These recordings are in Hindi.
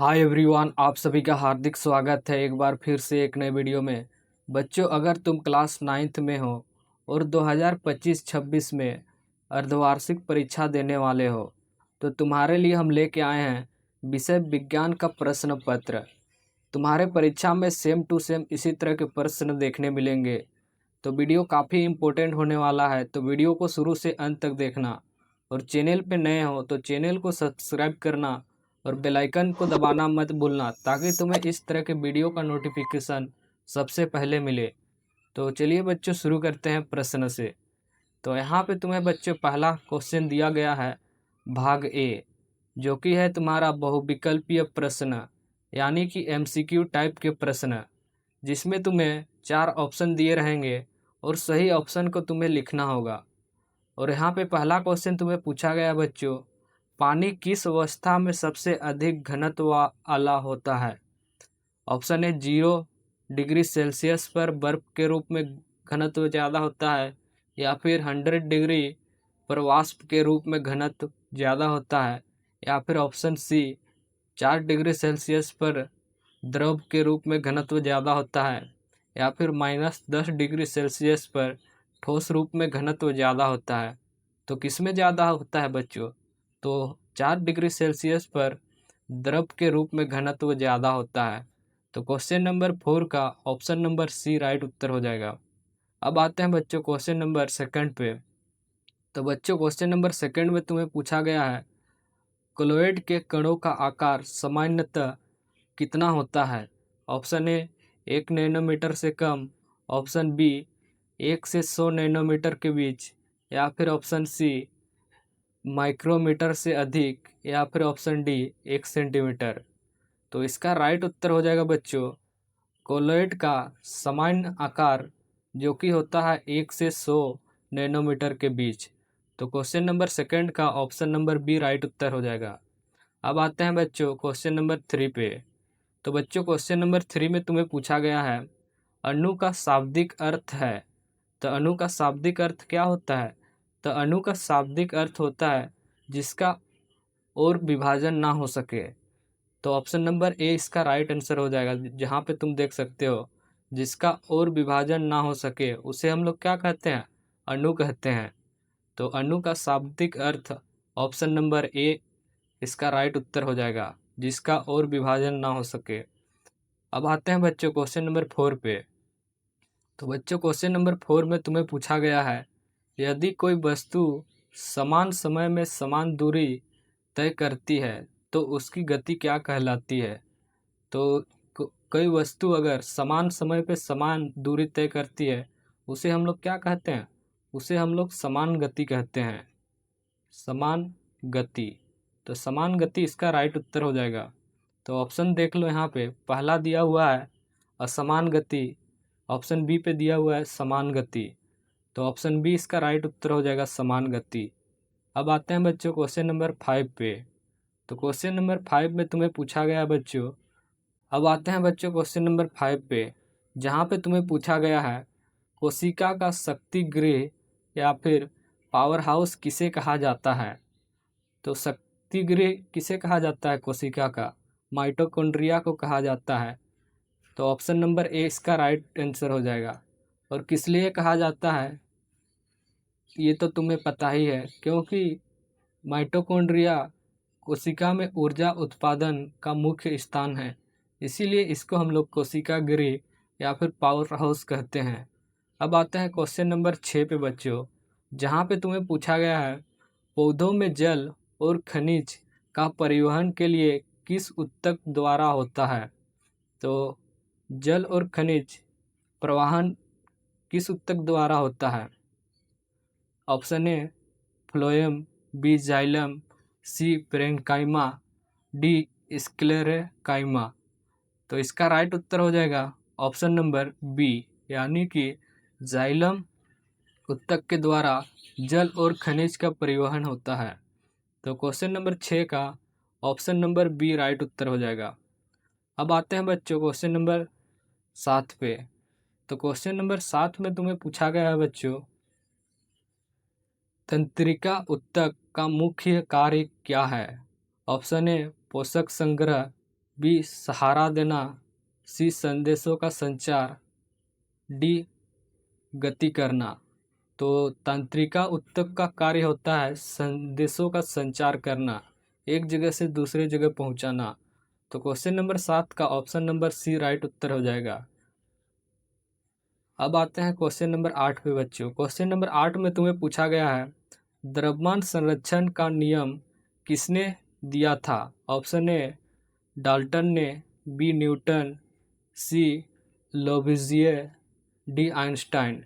हाय एवरीवन, आप सभी का हार्दिक स्वागत है एक बार फिर से एक नए वीडियो में। बच्चों, अगर तुम क्लास नाइन्थ में हो और 2025-26 में अर्धवार्षिक परीक्षा देने वाले हो तो तुम्हारे लिए हम लेके आए हैं विषय विज्ञान का प्रश्न पत्र। तुम्हारे परीक्षा में सेम टू सेम इसी तरह के प्रश्न देखने मिलेंगे। तो वीडियो काफ़ी इम्पोर्टेंट होने वाला है, तो वीडियो को शुरू से अंत तक देखना। और चैनल पे नए हो तो चैनल को सब्सक्राइब करना और बेल आइकन को दबाना मत भूलना, ताकि तुम्हें इस तरह के वीडियो का नोटिफिकेशन सबसे पहले मिले। तो चलिए बच्चों, शुरू करते हैं प्रश्न से। तो यहाँ पे तुम्हें बच्चों पहला क्वेश्चन दिया गया है भाग ए, जो कि है तुम्हारा बहुविकल्पीय प्रश्न, यानी कि एमसीक्यू टाइप के प्रश्न, जिसमें तुम्हें 4 ऑप्शन दिए रहेंगे और सही ऑप्शन को तुम्हें लिखना होगा। और यहाँ पे पहला क्वेश्चन तुम्हें पूछा गया बच्चों, पानी किस अवस्था में सबसे अधिक घनत्व वाला होता है? ऑप्शन है 0 डिग्री सेल्सियस पर बर्फ के रूप में घनत्व ज़्यादा होता है, या फिर 100 डिग्री पर वाष्प के रूप में घनत्व ज़्यादा होता है, या फिर ऑप्शन सी 4 डिग्री सेल्सियस पर द्रव के रूप में घनत्व ज़्यादा होता है, या फिर -10 डिग्री सेल्सियस पर ठोस रूप में घनत्व ज़्यादा होता है। तो किस में ज़्यादा होता है बच्चों? तो 4 डिग्री सेल्सियस पर द्रव के रूप में घनत्व ज़्यादा होता है। तो क्वेश्चन नंबर 4 का ऑप्शन नंबर सी राइट उत्तर हो जाएगा। अब आते हैं बच्चों क्वेश्चन नंबर सेकंड पे। तो बच्चों क्वेश्चन नंबर सेकंड में तुम्हें पूछा गया है, क्लोराइड के कणों का आकार सामान्यतः कितना होता है? ऑप्शन ए 1 नैनोमीटर से कम, ऑप्शन बी 1 से 100 नैनोमीटर के बीच, या फिर ऑप्शन सी माइक्रोमीटर से अधिक, या फिर ऑप्शन डी 1 सेंटीमीटर। तो इसका राइट उत्तर हो जाएगा बच्चों कोलोइड का सामान्य आकार, जो कि होता है 1 से 100 नैनोमीटर के बीच। तो क्वेश्चन नंबर सेकंड का ऑप्शन नंबर बी राइट उत्तर हो जाएगा। अब आते हैं बच्चों क्वेश्चन नंबर 3 पे। तो बच्चों क्वेश्चन नंबर 3 में तुम्हें पूछा गया है, अणु का शाब्दिक अर्थ है। तो अणु का शाब्दिक अर्थ क्या होता है? तो अणु का शाब्दिक अर्थ होता है जिसका और विभाजन ना हो सके। तो ऑप्शन नंबर ए इसका राइट आंसर हो जाएगा। जहाँ पे तुम देख सकते हो, जिसका और विभाजन ना हो सके उसे हम लोग क्या कहते हैं? अणु कहते हैं। तो अणु का शाब्दिक अर्थ ऑप्शन नंबर ए इसका राइट उत्तर हो जाएगा, जिसका और विभाजन ना हो सके। अब आते हैं बच्चों क्वेश्चन नंबर 4 पे। तो बच्चों क्वेश्चन नंबर 4 में तुम्हें पूछा गया है, यदि कोई वस्तु समान समय में समान दूरी तय करती है तो उसकी गति क्या कहलाती है? तो कोई वस्तु अगर समान समय पे समान दूरी तय करती है, उसे हम लोग क्या कहते हैं? उसे हम लोग समान गति कहते हैं। समान गति। तो समान गति इसका राइट उत्तर हो जाएगा। तो ऑप्शन देख लो, यहाँ पे पहला दिया हुआ है असमान गति, ऑप्शन बी पे दिया हुआ है समान गति। तो ऑप्शन बी इसका राइट उत्तर हो जाएगा समान गति। अब आते हैं बच्चों क्वेश्चन नंबर 5 पे। तो क्वेश्चन नंबर 5 में तुम्हें पूछा गया बच्चों, अब आते हैं बच्चों क्वेश्चन नंबर 5 पे, जहाँ पे तुम्हें पूछा गया है, कोशिका का शक्ति गृह या फिर पावर हाउस किसे कहा जाता है? तो शक्ति गृह किसे कहा जाता है? कोशिका का माइटोकॉन्ड्रिया को कहा जाता है। तो ऑप्शन नंबर ए इसका राइट आंसर हो जाएगा। और किस लिए कहा जाता है ये तो तुम्हें पता ही है, क्योंकि माइटोकॉन्ड्रिया कोशिका में ऊर्जा उत्पादन का मुख्य स्थान है, इसीलिए इसको हम लोग कोशिका गृह या फिर पावर हाउस कहते हैं। अब आते हैं क्वेश्चन नंबर 6 पे बच्चों, जहाँ पे तुम्हें पूछा गया है, पौधों में जल और खनिज का परिवहन के लिए किस ऊतक द्वारा होता है? तो जल और खनिज प्रवाहन किस ऊतक द्वारा होता है? Option A phloem, B xylem, C parenchyma, D sclerenchyma. तो इसका राइट उत्तर हो जाएगा ऑप्शन नंबर बी, यानी कि जाइलम ऊतक के द्वारा जल और खनिज का परिवहन होता है। तो क्वेश्चन नंबर 6 का ऑप्शन नंबर बी राइट उत्तर हो जाएगा। अब आते हैं बच्चों क्वेश्चन नंबर 7 पे। तो क्वेश्चन नंबर 7 में तुम्हें पूछा गया है बच्चों, तंत्रिका ऊतक का मुख्य कार्य क्या है? ऑप्शन ए पोषक संग्रह, बी सहारा देना, सी संदेशों का संचार, डी गति करना। तो तंत्रिका उत्तक का कार्य होता है संदेशों का संचार करना, एक जगह से दूसरे जगह पहुंचाना। तो क्वेश्चन नंबर 7 का ऑप्शन नंबर सी राइट उत्तर हो जाएगा। अब आते हैं क्वेश्चन नंबर 8 पे बच्चों। क्वेश्चन नंबर 8 में तुम्हें पूछा गया है द्रव्यमान संरक्षण का नियम किसने दिया था? ऑप्शन ए डाल्टन ने, बी न्यूटन, सी लोविजिए, डी आइंस्टाइन।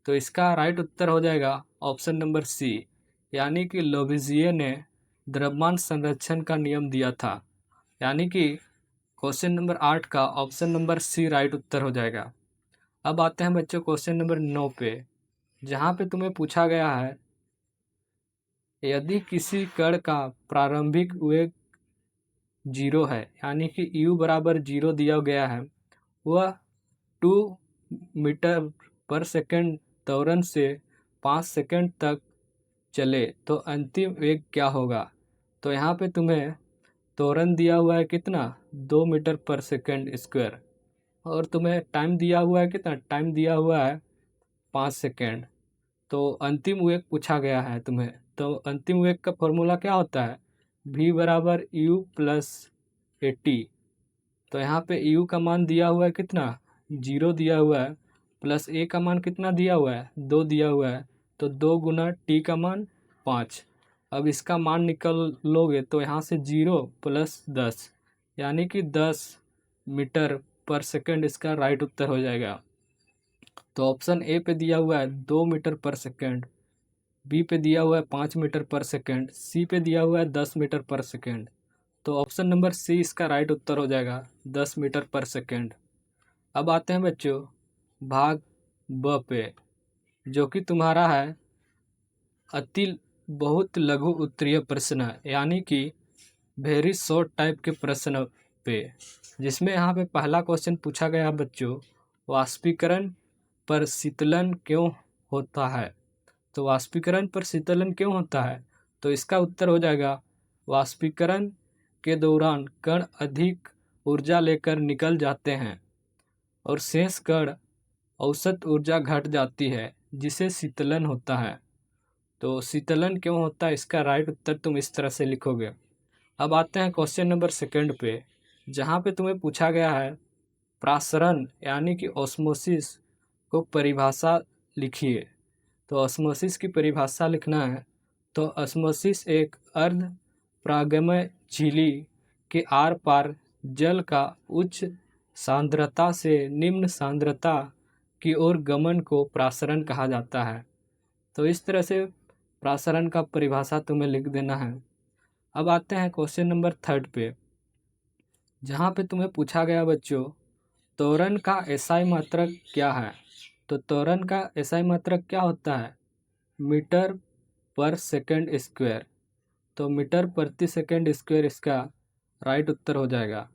तो इसका राइट उत्तर हो जाएगा ऑप्शन नंबर सी, यानी कि लोविजिए ने द्रव्यमान संरक्षण का नियम दिया था। यानी कि क्वेश्चन नंबर 8 का ऑप्शन नंबर सी राइट उत्तर हो जाएगा। अब आते हैं बच्चों क्वेश्चन नंबर 9 पे, जहाँ पे तुम्हें पूछा गया है यदि किसी कण का प्रारंभिक वेग 0 है, यानी कि u बराबर 0 दिया गया है, वह 2 मीटर पर सेकंड त्वरण से 5 सेकंड तक चले तो अंतिम वेग क्या होगा? तो यहाँ पे तुम्हें त्वरण दिया हुआ है कितना, 2 मीटर पर सेकंड स्क्वायर, और तुम्हें टाइम दिया हुआ है कितना, टाइम दिया हुआ है 5 सेकंड। तो अंतिम वेग पूछा गया है तुम्हें, तो अंतिम वेग का फॉर्मूला क्या होता है, v बराबर u प्लस ए टी। तो यहाँ पे u का मान दिया हुआ है कितना, 0 दिया हुआ है, प्लस a का मान कितना दिया हुआ है, 2 दिया हुआ है, तो 2 गुना t का मान 5। अब इसका मान निकल लोगे तो यहाँ से 0 प्लस 10, यानी कि 10 मीटर पर सेकंड इसका राइट उत्तर हो जाएगा। तो ऑप्शन ए पे दिया हुआ है 2 मीटर पर सेकंड, बी पे दिया हुआ है 5 मीटर पर सेकंड, सी पे दिया हुआ है 10 मीटर पर सेकंड। तो ऑप्शन नंबर सी इसका राइट उत्तर हो जाएगा, 10 मीटर पर सेकंड। अब आते हैं बच्चों भाग ब पे, जो कि तुम्हारा है अति बहुत लघु उत्तरीय प्रश्न, यानी कि वेरी शॉर्ट टाइप के प्रश्न पे, जिसमें यहाँ पे पहला क्वेश्चन पूछा गया बच्चों वाष्पीकरण पर शीतलन क्यों होता है? तो वाष्पीकरण पर शीतलन क्यों होता है? तो इसका उत्तर हो जाएगा वाष्पीकरण के दौरान कण अधिक ऊर्जा लेकर निकल जाते हैं और शेष कण औसत ऊर्जा घट जाती है, जिसे शीतलन होता है। तो शीतलन क्यों होता है, इसका राइट उत्तर तुम इस तरह से लिखोगे। अब आते हैं क्वेश्चन नंबर 2 पे, जहाँ पे तुम्हें पूछा गया है प्रासरण यानी कि ऑस्मोसिस को परिभाषा लिखिए। तो ऑस्मोसिस की परिभाषा लिखना है। तो ऑस्मोसिस एक अर्ध प्रागम्य झिल्ली के आर पार जल का उच्च सांद्रता से निम्न सांद्रता की ओर गमन को प्रासरण कहा जाता है। तो इस तरह से प्रासरण का परिभाषा तुम्हें लिख देना है। अब आते हैं क्वेश्चन नंबर 3 पे, जहाँ पे तुम्हें पूछा गया बच्चों त्वरण का एसआई मात्रक क्या है? तो त्वरण का एसआई मात्रक क्या होता है, मीटर पर सेकंड स्क्वायर। तो मीटर प्रति सेकंड स्क्वायर इसका राइट उत्तर हो जाएगा,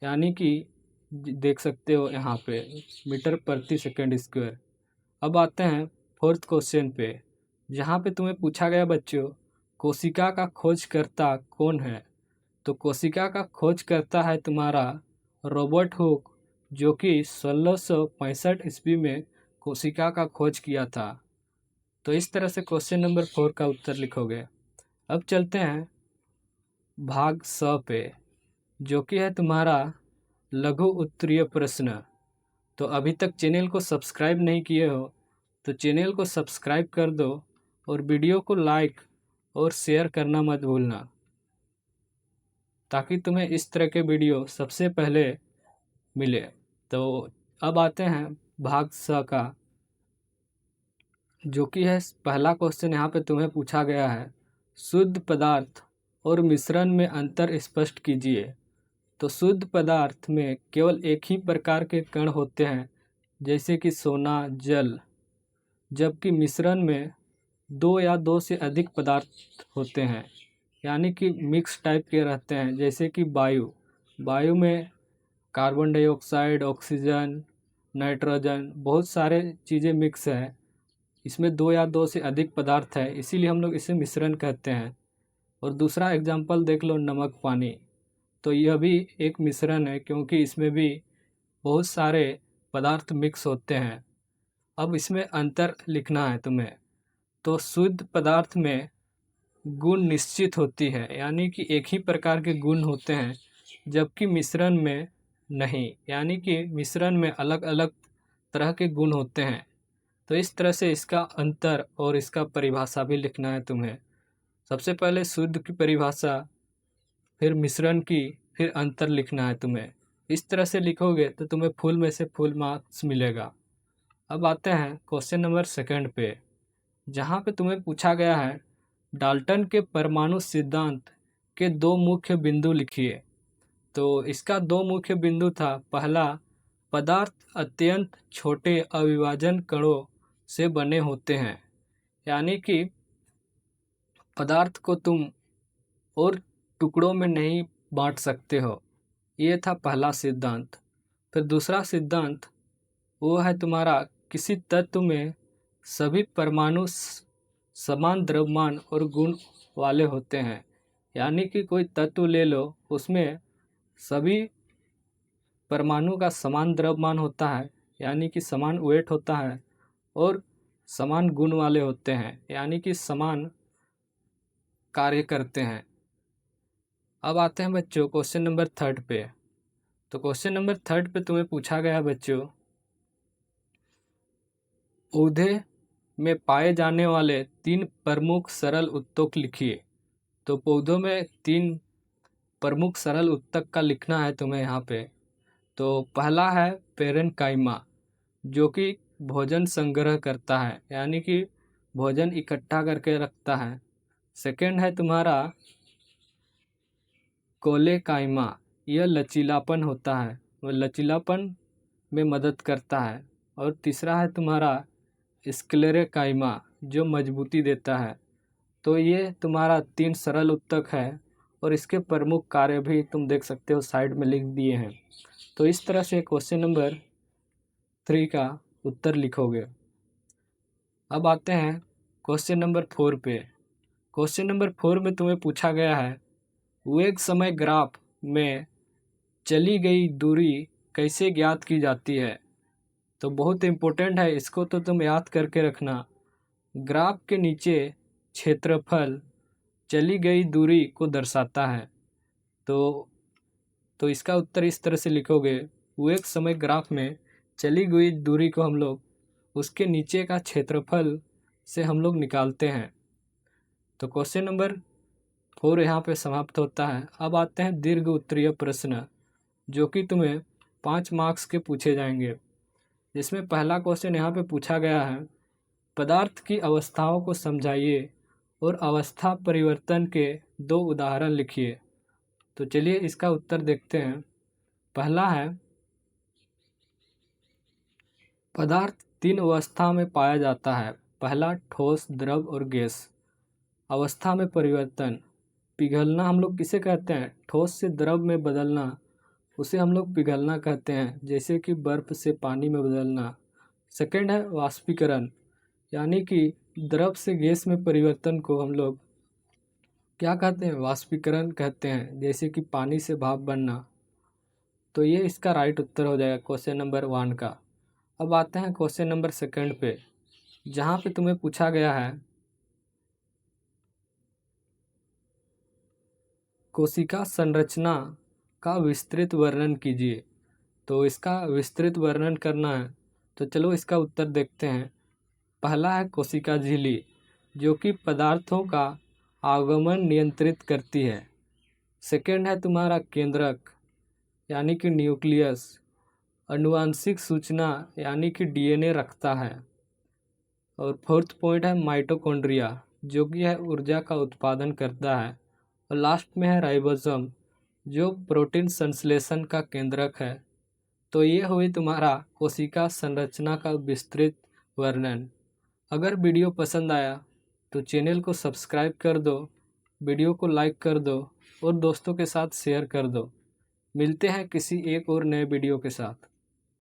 यानी कि देख सकते हो यहाँ पे मीटर प्रति सेकंड स्क्वायर। अब आते हैं 4th क्वेश्चन पे, जहाँ पे तुम्हें पूछा गया बच्चों कोशिका का खोजकर्ता कौन है? तो कोशिका का खोज करता है तुम्हारा रॉबर्ट हुक, जो कि 1665 ईस्वी में कोशिका का खोज किया था। तो इस तरह से क्वेश्चन नंबर 4 का उत्तर लिखोगे। अब चलते हैं भाग स पे, जो कि है तुम्हारा लघु उत्तरीय प्रश्न। तो अभी तक चैनल को सब्सक्राइब नहीं किए हो तो चैनल को सब्सक्राइब कर दो और वीडियो को लाइक और शेयर करना मत भूलना, ताकि तुम्हें इस तरह के वीडियो सबसे पहले मिले। तो अब आते हैं भाग स का, जो कि है पहला क्वेश्चन। यहाँ पे तुम्हें पूछा गया है शुद्ध पदार्थ और मिश्रण में अंतर स्पष्ट कीजिए। तो शुद्ध पदार्थ में केवल एक ही प्रकार के कण होते हैं, जैसे कि सोना, जल, जबकि मिश्रण में 2 या 2 से अधिक पदार्थ होते हैं, यानी कि मिक्स टाइप के रहते हैं, जैसे कि वायु में कार्बन डाइऑक्साइड, ऑक्सीजन, नाइट्रोजन, बहुत सारे चीज़ें मिक्स है। इसमें 2 या 2 से अधिक पदार्थ है, इसीलिए हम लोग इसे मिश्रण कहते हैं। और दूसरा एग्जाम्पल देख लो नमक पानी। तो यह भी एक मिश्रण है, क्योंकि इसमें भी बहुत सारे पदार्थ मिक्स होते हैं। अब इसमें अंतर लिखना है तुम्हें। तो शुद्ध पदार्थ में गुण निश्चित होती है, यानी कि एक ही प्रकार के गुण होते हैं, जबकि मिश्रण में नहीं, यानी कि मिश्रण में अलग अलग तरह के गुण होते हैं। तो इस तरह से इसका अंतर और इसका परिभाषा भी लिखना है तुम्हें। सबसे पहले शुद्ध की परिभाषा, फिर मिश्रण की, फिर अंतर लिखना है तुम्हें। इस तरह से लिखोगे तो तुम्हें फुल में से फुल मार्क्स मिलेगा। अब आते हैं क्वेश्चन नंबर 2 पे, जहाँ पे तुम्हें पूछा गया है डाल्टन के परमाणु सिद्धांत के 2 मुख्य बिंदु लिखिए। तो इसका 2 मुख्य बिंदु था, पहला, पदार्थ अत्यंत छोटे अविभाजन कणों से बने होते हैं, यानी कि पदार्थ को तुम और टुकड़ों में नहीं बांट सकते हो। ये था पहला सिद्धांत। फिर दूसरा सिद्धांत वो है तुम्हारा, किसी तत्व में सभी परमाणु समान द्रव्यमान और गुण वाले होते हैं, यानी कि कोई तत्व ले लो, उसमें सभी परमाणु का समान द्रव्यमान होता है, यानी कि समान वेट होता है, और समान गुण वाले होते हैं, यानी कि समान कार्य करते हैं। अब आते हैं बच्चों क्वेश्चन नंबर 3 पे। तो क्वेश्चन नंबर 3 पे तुम्हें पूछा गया बच्चों, पौधे में पाए जाने वाले 3 प्रमुख सरल उत्तक लिखिए। तो पौधों में 3 प्रमुख सरल उत्तक का लिखना है तुम्हें यहाँ पे। तो पहला है पेरेनकाइमा, जो कि भोजन संग्रह करता है, यानी कि भोजन इकट्ठा करके रखता है। सेकंड है तुम्हारा कोलेकाइमा, यह लचीलापन होता है, वह लचीलापन में मदद करता है। और तीसरा है तुम्हारा स्क्लेरेकाइमा, जो मजबूती देता है। तो ये तुम्हारा 3 सरल उत्तक है, और इसके प्रमुख कार्य भी तुम देख सकते हो, साइड में लिख दिए हैं। तो इस तरह से क्वेश्चन नंबर 3 का उत्तर लिखोगे। अब आते हैं क्वेश्चन नंबर 4 पे। क्वेश्चन नंबर 4 में तुम्हें पूछा गया है, वेग समय ग्राफ में चली गई दूरी कैसे ज्ञात की जाती है। तो बहुत इम्पोर्टेंट है, इसको तो तुम याद करके रखना। ग्राफ के नीचे क्षेत्रफल चली गई दूरी को दर्शाता है। तो इसका उत्तर इस तरह से लिखोगे, वेग समय ग्राफ में चली गई दूरी को हम लोग उसके नीचे का क्षेत्रफल से हम लोग निकालते हैं। तो क्वेश्चन नंबर 4 यहाँ पे समाप्त होता है। अब आते हैं दीर्घ उत्तरीय प्रश्न, जो कि तुम्हें 5 मार्क्स के पूछे जाएंगे। जिसमें पहला क्वेश्चन यहाँ पे पूछा गया है, पदार्थ की अवस्थाओं को समझाइए और अवस्था परिवर्तन के 2 उदाहरण लिखिए। तो चलिए इसका उत्तर देखते हैं। पहला है, पदार्थ 3 अवस्था में पाया जाता है। पहला, ठोस, द्रव और गैस। अवस्था में परिवर्तन, पिघलना हम लोग किसे कहते हैं, ठोस से द्रव में बदलना, उसे हम लोग पिघलना कहते हैं, जैसे कि बर्फ से पानी में बदलना। सेकंड है वाष्पीकरण, यानी कि द्रव से गैस में परिवर्तन को हम लोग क्या कहते हैं, वाष्पीकरण कहते हैं, जैसे कि पानी से भाप बनना। तो ये इसका राइट उत्तर हो जाएगा क्वेश्चन नंबर 1 का। अब आते हैं क्वेश्चन नंबर 2 पे, जहाँ पे तुम्हें पूछा गया है, कोशिका संरचना का विस्तृत वर्णन कीजिए। तो इसका विस्तृत वर्णन करना है, तो चलो इसका उत्तर देखते हैं। पहला है कोशिका झिल्ली, जो कि पदार्थों का आगमन नियंत्रित करती है। सेकंड है तुम्हारा केंद्रक, यानी कि न्यूक्लियस, आनुवांशिक सूचना यानी कि डीएनए रखता है। और फोर्थ पॉइंट है माइटोकॉन्ड्रिया, जो कि है ऊर्जा का उत्पादन करता है। और लास्ट में है राइबोसोम, जो प्रोटीन संश्लेषण का केंद्रक है। तो ये हुई तुम्हारा कोशिका संरचना का विस्तृत वर्णन। अगर वीडियो पसंद आया तो चैनल को सब्सक्राइब कर दो, वीडियो को लाइक कर दो और दोस्तों के साथ शेयर कर दो। मिलते हैं किसी एक और नए वीडियो के साथ।